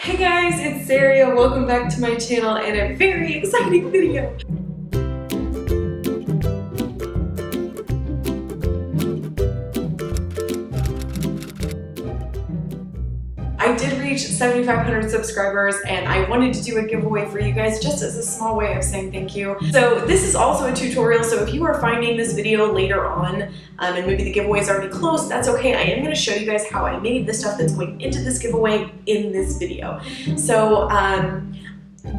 Hey guys, it's Saria. Welcome back to my channel and a very exciting video. I did reach 7,500 subscribers and I wanted to do a giveaway for you guys just as a small way of saying thank you. So this is also a tutorial, so if you are finding this video later on and maybe the giveaway is already close, that's okay. I am going to show you guys how I made the stuff that's going into this giveaway in this video. So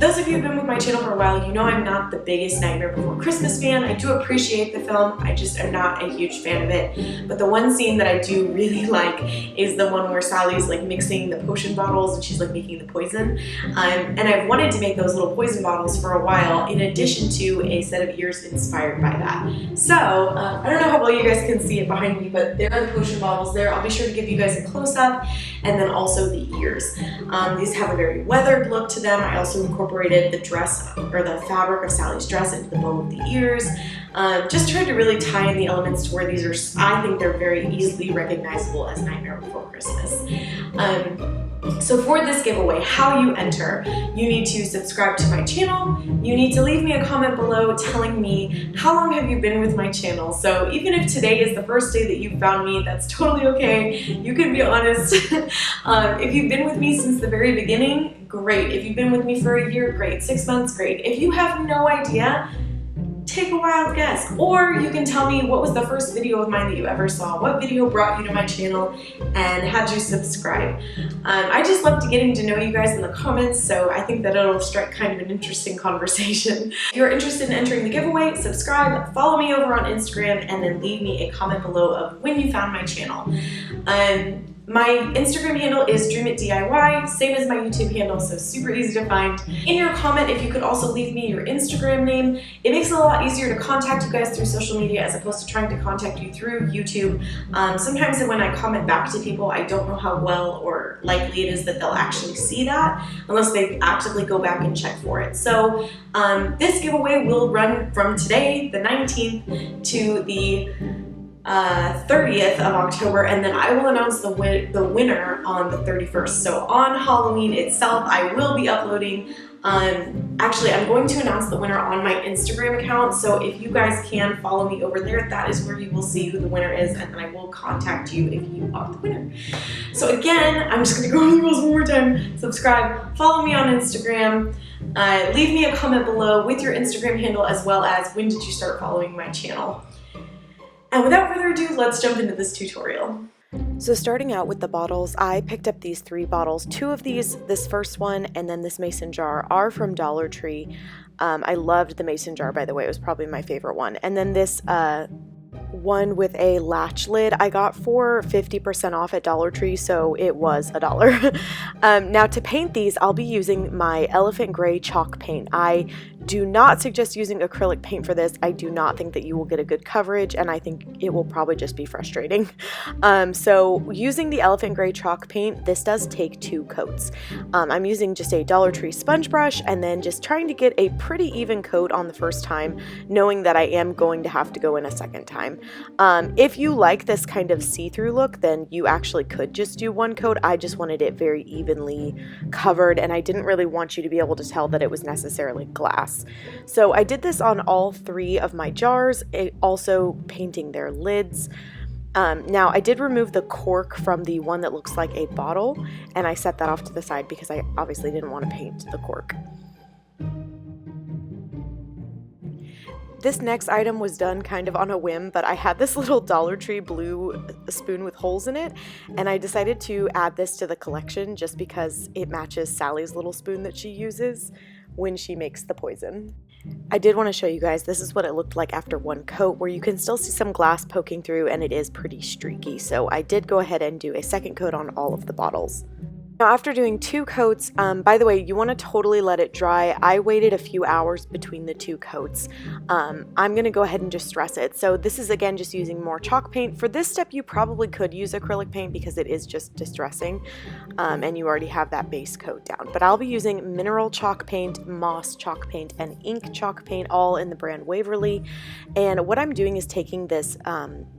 those of you who've been with my channel for a while, you know I'm not the biggest Nightmare Before Christmas fan. I do appreciate the film, I just am not a huge fan of it. But the one scene that I do really like is the one where Sally's like mixing the potion bottles and she's like making the poison. And I've wanted to make those little poison bottles for a while, in addition to a set of ears inspired by that. So, I don't know how well you guys can see it behind me, but there are the potion bottles there. I'll be sure to give you guys a close-up, and then also the ears. These have a very weathered look to them. I also incorporated the dress or the fabric of Sally's dress into the bow of the ears. Just tried to really tie in the elements to where these are, I think they're very easily recognizable as Nightmare Before Christmas. So for this giveaway, how you enter, you need to subscribe to my channel, you need to leave me a comment below telling me how long have you been with my channel. So even if today is the first day that you found me, that's totally okay. You can be honest. If you've been with me since the very beginning, great. If you've been with me for a year, great. 6 months, great. If you have no idea, take a wild guess. Or you can tell me what was the first video of mine that you ever saw, what video brought you to my channel and had you subscribe. I just love getting to know you guys in the comments, so I think that it'll strike kind of an interesting conversation. If you're interested in entering the giveaway, subscribe, follow me over on Instagram, and then leave me a comment below of when you found my channel. My Instagram handle is DreamItDIY, same as my YouTube handle, so super easy to find. In your comment, if you could also leave me your Instagram name, it makes it a lot easier to contact you guys through social media as opposed to trying to contact you through YouTube. Sometimes when I comment back to people, I don't know how well or likely it is that they'll actually see that unless they actively go back and check for it. So this giveaway will run from today, the 19th, to the 30th of October, and then I will announce the winner on the 31st. So on Halloween itself, I will be uploading, actually I'm going to announce the winner on my Instagram account, so if you guys can follow me over there, that is where you will see who the winner is, and then I will contact you if you are the winner. So again, I'm just going to go over the rules one more time. Subscribe, follow me on Instagram, leave me a comment below with your Instagram handle as well as when did you start following my channel. And without further ado, let's jump into this tutorial. So starting out with the bottles, I picked up these 3 bottles. 2 of these, this first one and then this mason jar, are from Dollar Tree. I loved the mason jar, by the way. It was probably my favorite one. And then this one with a latch lid I got for 50% off at Dollar Tree, so it was $1. Now to paint these, I'll be using my Elephant Gray chalk paint. I do not suggest using acrylic paint for this. I do not think that you will get a good coverage, and I think it will probably just be frustrating. So using the Elephant Gray chalk paint, this does take 2 coats. I'm using just a Dollar Tree sponge brush and then just trying to get a pretty even coat on the first time, knowing that I am going to have to go in a second time. If you like this kind of see-through look, then you actually could just do 1 coat. I just wanted it very evenly covered, and I didn't really want you to be able to tell that it was necessarily glass. So I did this on all 3 of my jars, also painting their lids. Now I did remove the cork from the one that looks like a bottle, and I set that off to the side because I obviously didn't want to paint the cork. This next item was done kind of on a whim, but I had this little Dollar Tree blue spoon with holes in it, and I decided to add this to the collection just because it matches Sally's little spoon that she uses when she makes the poison. I did want to show you guys, this is what it looked like after 1 coat, where you can still see some glass poking through and it is pretty streaky, so I did go ahead and do a second coat on all of the bottles. Now after doing 2 coats, by the way, you want to totally let it dry. I waited a few hours between the 2 coats. I'm going to go ahead and just stress it. So this is again just using more chalk paint. For this step you probably could use acrylic paint because it is just distressing and you already have that base coat down. But I'll be using mineral chalk paint, moss chalk paint, and ink chalk paint, all in the brand Waverly. And what I'm doing is taking this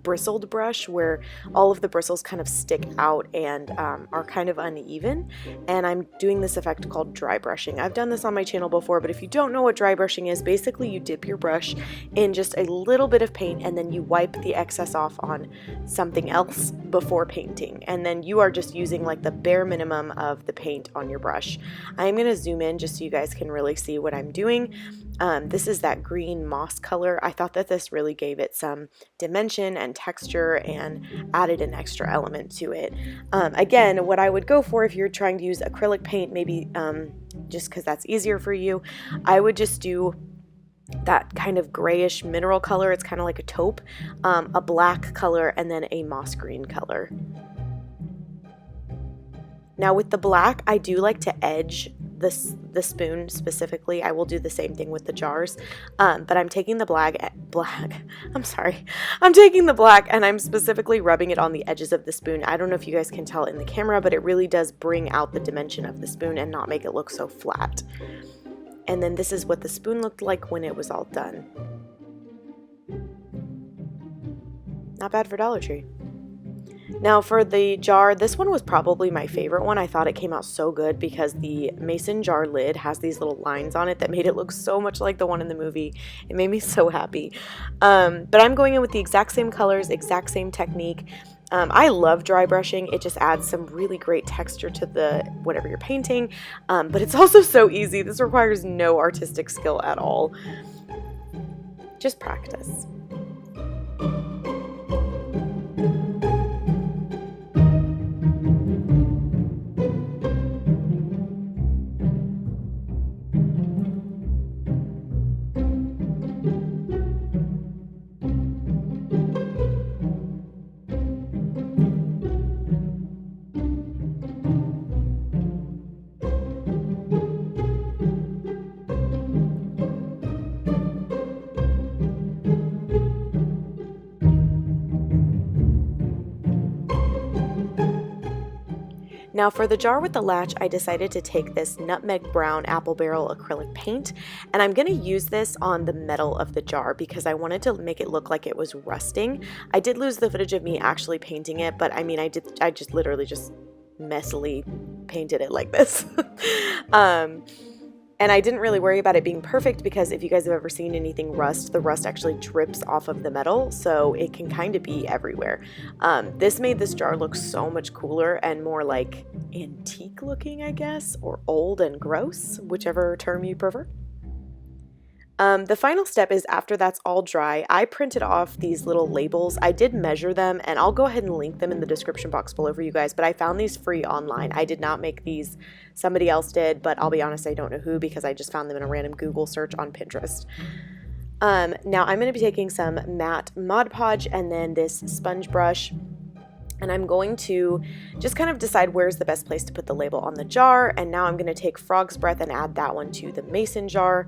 bristled brush where all of the bristles kind of stick out and are kind of uneven. uneven, and I'm doing this effect called dry brushing. I've done this on my channel before, but if you don't know what dry brushing is, basically you dip your brush in just a little bit of paint and then you wipe the excess off on something else before painting, and then you are just using like the bare minimum of the paint on your brush. I'm going to zoom in just so you guys can really see what I'm doing. This is that green moss color. I thought that this really gave it some dimension and texture and added an extra element to it. Again, what I would go for if you're trying to use acrylic paint, maybe just because that's easier for you, I would just do that kind of grayish mineral color. It's kind of like a taupe, a black color, and then a moss green color. Now with the black, I do like to edge the spoon specifically. I will do the same thing with the jars, but I'm taking the I'm taking the black and I'm specifically rubbing it on the edges of the spoon. I don't know if you guys can tell in the camera, but it really does bring out the dimension of the spoon and not make it look so flat. And then this is what the spoon looked like when it was all done. Not bad for Dollar Tree. Now for the jar, this one was probably my favorite one. I thought it came out so good because the mason jar lid has these little lines on it that made it look so much like the one in the movie. It made me so happy. But I'm going in with the exact same colors, exact same technique. I love dry brushing. It just adds some really great texture to the whatever you're painting, but it's also so easy. This requires no artistic skill at all. Just practice. Now for the jar with the latch, I decided to take this nutmeg brown apple barrel acrylic paint, and I'm going to use this on the metal of the jar because I wanted to make it look like it was rusting. I did lose the footage of me actually painting it, but I mean I just literally just messily painted it like this. And I didn't really worry about it being perfect because if you guys have ever seen anything rust, the rust actually drips off of the metal, so it can kind of be everywhere. This made this jar look so much cooler and more like antique looking, I guess, or old and gross, whichever term you prefer. The final step is after that's all dry, I printed off these little labels. I did measure them, and I'll go ahead and link them in the description box below for you guys, but I found these free online. I did not make these. Somebody else did, but I'll be honest, I don't know who because I just found them in a random Google search on Pinterest. Now I'm going to be taking some matte Mod Podge and then this sponge brush, and I'm going to just kind of decide where's the best place to put the label on the jar. And now I'm going to take Frog's Breath and add that one to the mason jar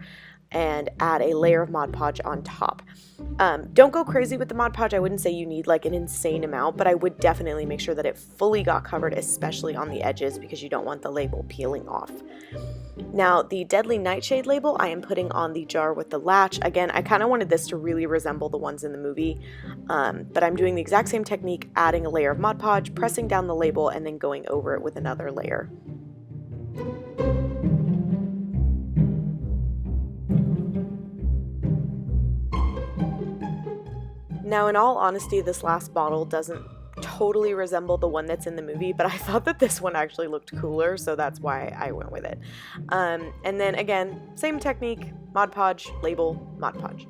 and add a layer of Mod Podge on top. Don't go crazy with the Mod Podge. I wouldn't say you need like an insane amount, but I would definitely make sure that it fully got covered, especially on the edges, because you don't want the label peeling off. Now the Deadly Nightshade label I am putting on the jar with the latch. Again, I kind of wanted this to really resemble the ones in the movie, but I'm doing the exact same technique, adding a layer of Mod Podge, pressing down the label, and then going over it with another layer. Now, in all honesty, this last bottle doesn't totally resemble the one that's in the movie, but I thought that this one actually looked cooler, so that's why I went with it. And then again, same technique, Mod Podge, label, Mod Podge.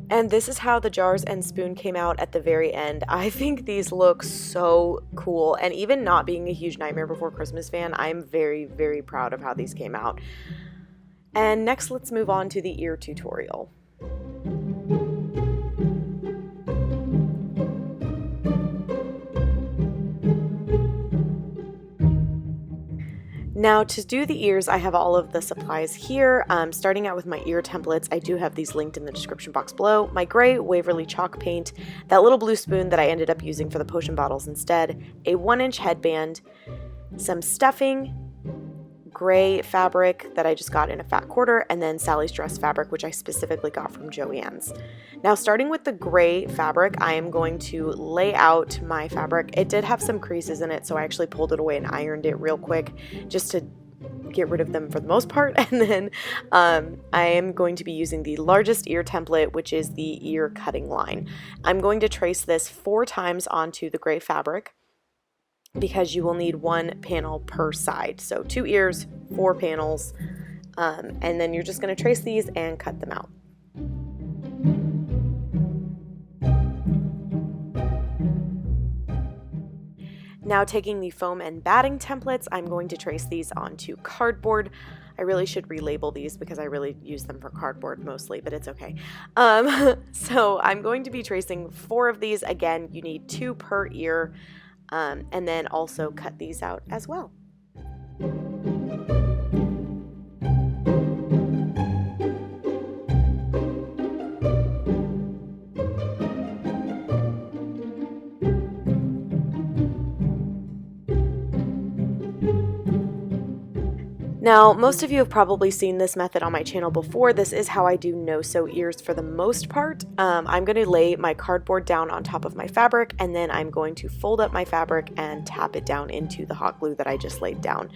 And this is how the jars and spoon came out at the very end. I think these look so cool, and even not being a huge Nightmare Before Christmas fan, I'm very, very proud of how these came out. And next, let's move on to the ear tutorial. Now to do the ears, I have all of the supplies here. Starting out with my ear templates, I do have these linked in the description box below. My gray Waverly chalk paint, that little blue spoon that I ended up using for the potion bottles instead, a 1-inch headband, some stuffing, gray fabric that I just got in a fat quarter, and then Sally's dress fabric, which I specifically got from Joanns. Now, starting with the gray fabric, I am going to lay out my fabric. It did have some creases in it, so I actually pulled it away and ironed it real quick just to get rid of them for the most part. And then I am going to be using the largest ear template, which is the ear cutting line. I'm going to trace this 4 times onto the gray fabric, because you will need 1 panel per side. So 2 ears, 4 panels, and then you're just going to trace these and cut them out. Now, taking the foam and batting templates, I'm going to trace these onto cardboard. I really should relabel these because I really use them for cardboard mostly, but it's okay. So I'm going to be tracing 4 of these. Again, you need 2 per ear. And then also cut these out as well. Now, most of you have probably seen this method on my channel before. This is how I do no-sew ears for the most part. I'm going to lay my cardboard down on top of my fabric, and then I'm going to fold up my fabric and tap it down into the hot glue that I just laid down.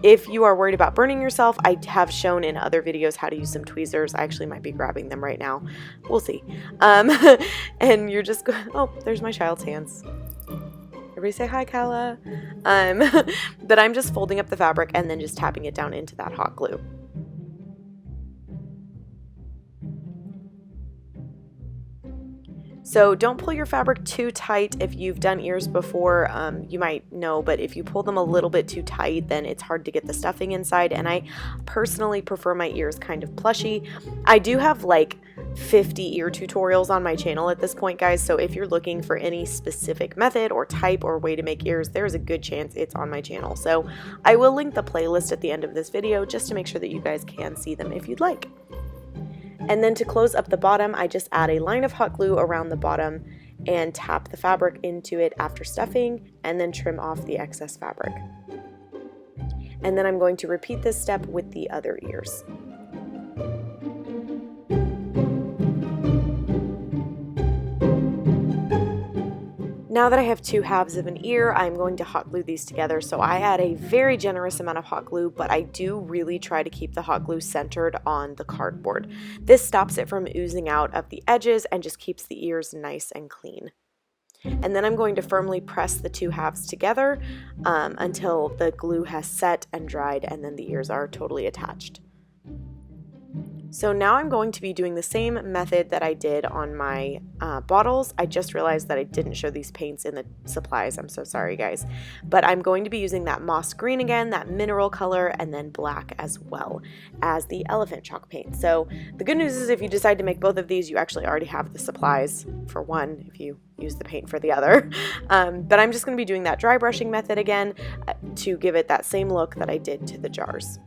If you are worried about burning yourself, I have shown in other videos how to use some tweezers. I actually might be grabbing them right now. We'll see. And you're just going, oh, there's my child's hands. Everybody say hi, Kala. But I'm just folding up the fabric and then just tapping it down into that hot glue. So don't pull your fabric too tight. If you've done ears before, you might know, but if you pull them a little bit too tight, then it's hard to get the stuffing inside. And I personally prefer my ears kind of plushy. I do have like 50 ear tutorials on my channel at this point, guys, so if you're looking for any specific method or type or way to make ears, there's a good chance it's on my channel. So I will link the playlist at the end of this video just to make sure that you guys can see them if you'd like. And then to close up the bottom, I just add a line of hot glue around the bottom and tap the fabric into it after stuffing, and then trim off the excess fabric. And then I'm going to repeat this step with the other ears. Now that I have 2 halves of an ear, I'm going to hot glue these together. So I add a very generous amount of hot glue, but I do really try to keep the hot glue centered on the cardboard. This stops it from oozing out of the edges and just keeps the ears nice and clean. And then I'm going to firmly press the 2 halves together until the glue has set and dried, and then the ears are totally attached. So now I'm going to be doing the same method that I did on my bottles. I just realized that I didn't show these paints in the supplies. I'm so sorry, guys. But I'm going to be using that moss green again, that mineral color, and then black as well as the elephant chalk paint. So the good news is if you decide to make both of these, you actually already have the supplies for one if you use the paint for the other. But I'm just going to be doing that dry brushing method again to give it that same look that I did to the jars.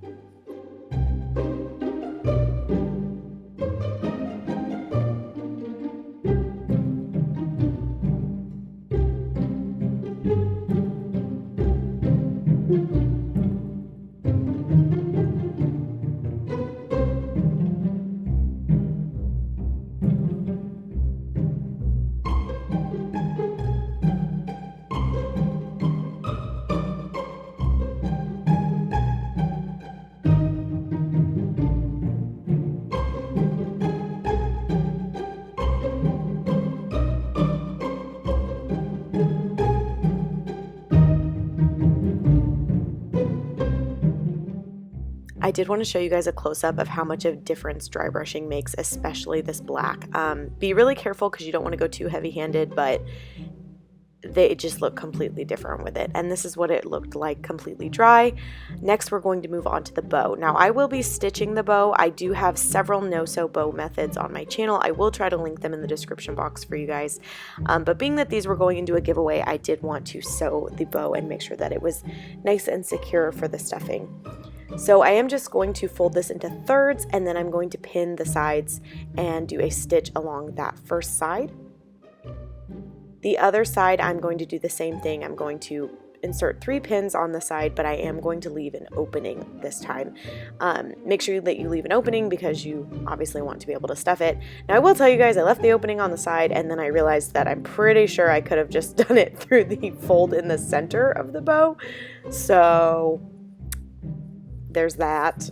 I did want to show you guys a close-up of how much of a difference dry brushing makes, especially this black. Be really careful because you don't want to go too heavy-handed, but they just look completely different with it. And this is what it looked like completely dry. Next, we're going to move on to the bow. Now, I will be stitching the bow. I do have several no-sew bow methods on my channel. I will try to link them in the description box for you guys. But being that these were going into a giveaway, I did want to sew the bow and make sure that it was nice and secure for the stuffing. So I am just going to fold this into thirds, and then I'm going to pin the sides and do a stitch along that first side. The other side, I'm going to do the same thing. I'm going to insert 3 pins on the side, but I am going to leave an opening this time. Make sure that you leave an opening because you obviously want to be able to stuff it. Now I will tell you guys, I left the opening on the side and then I realized that I'm pretty sure I could have just done it through the fold in the center of the bow. So there's that.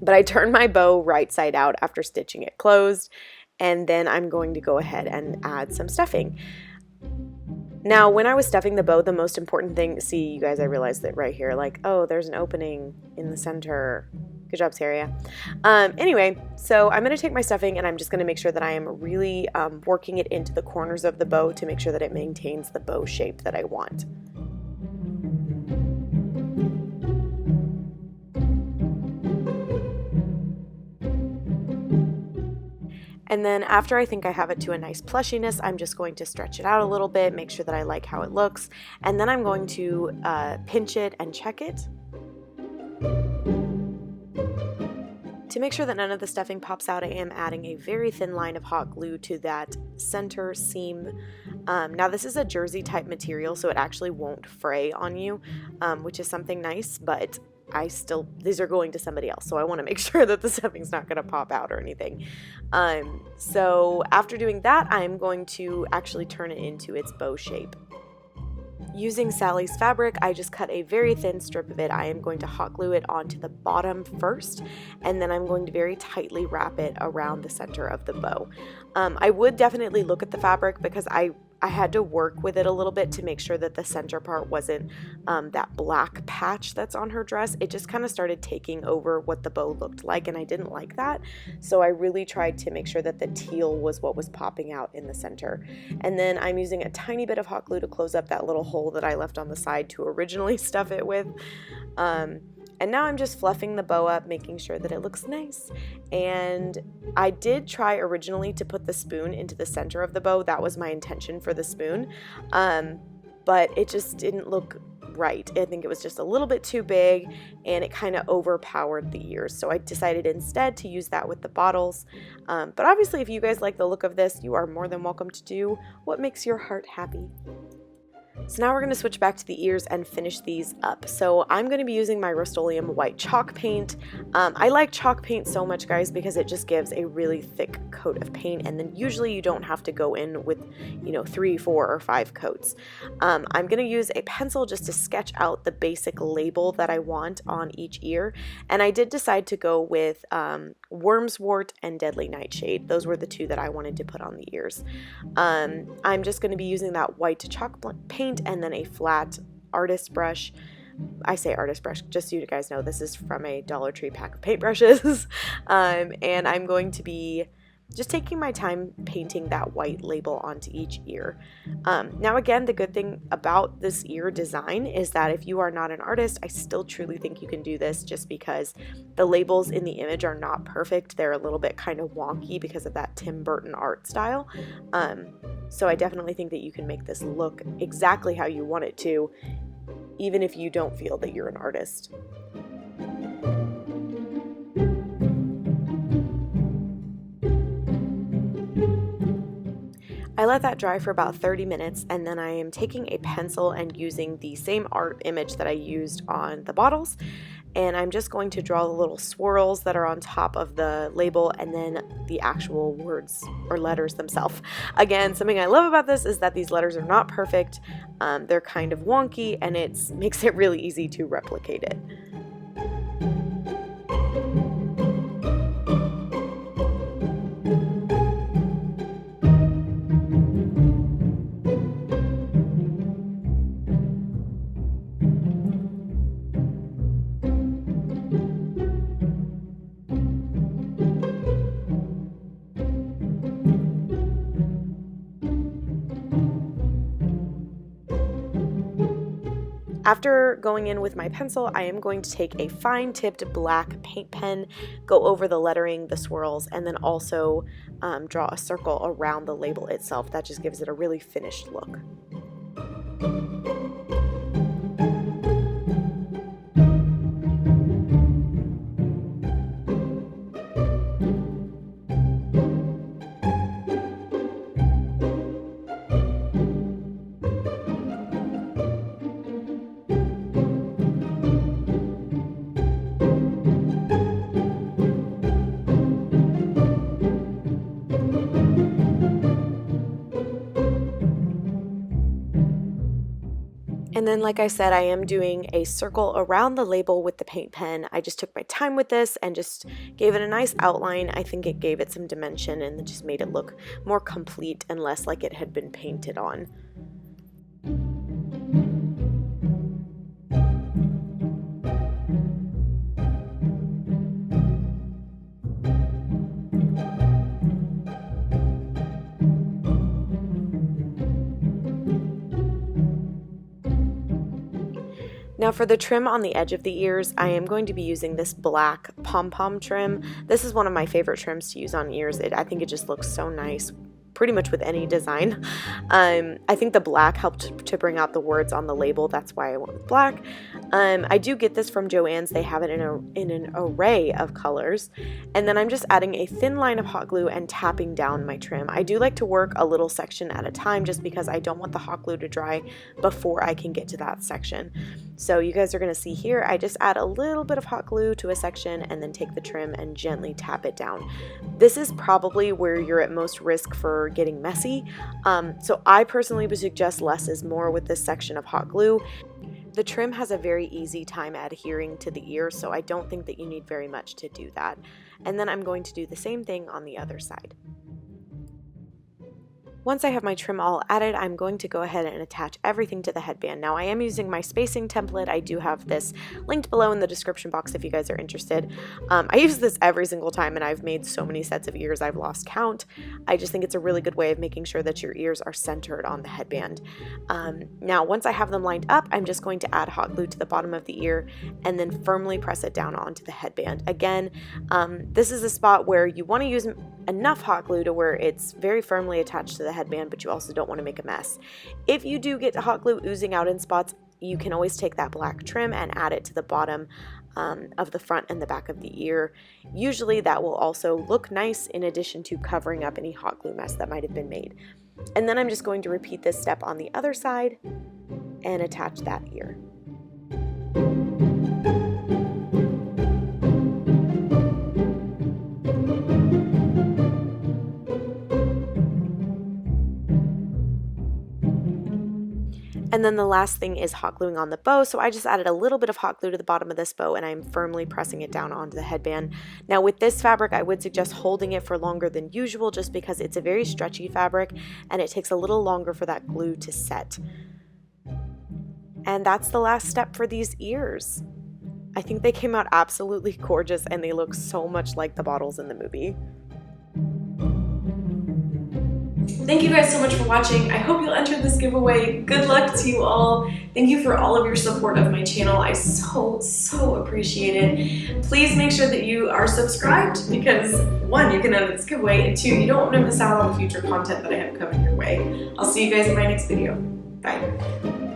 But I turned my bow right side out after stitching it closed, and then I'm going to go ahead and add some stuffing. Now, when I was stuffing the bow, the most important thing, see, you guys, I realized that right here, like, oh, there's an opening in the center. Good job, Saria. Anyway, so I'm going to take my stuffing and I'm just going to make sure that I am really working it into the corners of the bow to make sure that it maintains the bow shape that I want. And then after I think I have it to a nice plushiness, I'm just going to stretch it out a little bit, make sure that I like how it looks, and then I'm going to pinch it and check it to make sure that none of the stuffing pops out. I am adding a very thin line of hot glue to that center seam. Now this is a jersey type material, so it actually won't fray on you, which is something nice, but these are going to somebody else, so I want to make sure that the stuffing's not going to pop out or anything. So after doing that, I'm going to actually turn it into its bow shape. Using Sally's fabric, I just cut a very thin strip of it. I am going to hot glue it onto the bottom first, and then I'm going to very tightly wrap it around the center of the bow. I would definitely look at the fabric because I had to work with it a little bit to make sure that the center part wasn't that black patch that's on her dress. It just kind of started taking over what the bow looked like, and I didn't like that. So I really tried to make sure that the teal was what was popping out in the center. And then I'm using a tiny bit of hot glue to close up that little hole that I left on the side to originally stuff it with. And now I'm just fluffing the bow up, making sure that it looks nice. And I did try originally to put the spoon into the center of the bow. That was my intention for the spoon. But it just didn't look right. I think it was just a little bit too big and it kind of overpowered the ears. So I decided instead to use that with the bottles. But obviously if you guys like the look of this, you are more than welcome to do what makes your heart happy. So now we're going to switch back to the ears and finish these up. So I'm going to be using my Rust-Oleum white chalk paint. I like chalk paint so much, guys, because it just gives a really thick coat of paint, and then usually you don't have to go in with, 3, 4, or 5 coats. I'm going to use a pencil just to sketch out the basic label that I want on each ear, and I did decide to go with Wormswort and Deadly Nightshade. Those were the two that I wanted to put on the ears. I'm just going to be using that white chalk paint and then a flat artist brush. I say artist brush just so you guys know this is from a Dollar Tree pack of paintbrushes. And I'm going to be just taking my time painting that white label onto each ear. Now again, the good thing about this ear design is that if you are not an artist, I still truly think you can do this, just because the labels in the image are not perfect. They're a little bit kind of wonky because of that Tim Burton art style. So I definitely think that you can make this look exactly how you want it to, even if you don't feel that you're an artist. I let that dry for about 30 minutes, and then I am taking a pencil and using the same art image that I used on the bottles, and I'm just going to draw the little swirls that are on top of the label and then the actual words or letters themselves. Again, something I love about this is that these letters are not perfect. They're kind of wonky, and it makes it really easy to replicate it. After going in with my pencil, I am going to take a fine-tipped black paint pen, go over the lettering, the swirls, and then also draw a circle around the label itself. That just gives it a really finished look. And then, like I said, I am doing a circle around the label with the paint pen. I just took my time with this and just gave it a nice outline. I think it gave it some dimension and just made it look more complete and less like it had been painted on. Now for the trim on the edge of the ears, I am going to be using this black pom-pom trim. This is one of my favorite trims to use on ears. I think it just looks so nice, pretty much with any design. I think the black helped to bring out the words on the label. That's why I went with black. I do get this from Joanns. They have it in an array of colors. And then I'm just adding a thin line of hot glue and tapping down my trim. I do like to work a little section at a time just because I don't want the hot glue to dry before I can get to that section. So you guys are going to see here, I just add a little bit of hot glue to a section and then take the trim and gently tap it down. This is probably where you're at most risk for getting messy. So I personally would suggest less is more with this section of hot glue. The trim has a very easy time adhering to the ear, so I don't think that you need very much to do that. And then I'm going to do the same thing on the other side. Once I have my trim all added, I'm going to go ahead and attach everything to the headband. Now I am using my spacing template. I do have this linked below in the description box if you guys are interested. I use this every single time and I've made so many sets of ears I've lost count. I just think it's a really good way of making sure that your ears are centered on the headband. Now once I have them lined up, I'm just going to add hot glue to the bottom of the ear and then firmly press it down onto the headband. Again, this is a spot where you want to use enough hot glue to where it's very firmly attached to the headband, but you also don't want to make a mess. If you do get hot glue oozing out in spots, you can always take that black trim and add it to the bottom of the front and the back of the ear. Usually that will also look nice in addition to covering up any hot glue mess that might have been made. And then I'm just going to repeat this step on the other side and attach that ear. And then the last thing is hot gluing on the bow. So I just added a little bit of hot glue to the bottom of this bow and I'm firmly pressing it down onto the headband. Now with this fabric, I would suggest holding it for longer than usual just because it's a very stretchy fabric and it takes a little longer for that glue to set. And that's the last step for these ears. I think they came out absolutely gorgeous and they look so much like the bottles in the movie. Thank you guys so much for watching. I hope you'll enter this giveaway. Good luck to you all. Thank you for all of your support of my channel. I so appreciate it. Please make sure that you are subscribed because 1, you can enter this giveaway, and 2, you don't want to miss out on the future content that I have coming your way. I'll see you guys in my next video. Bye.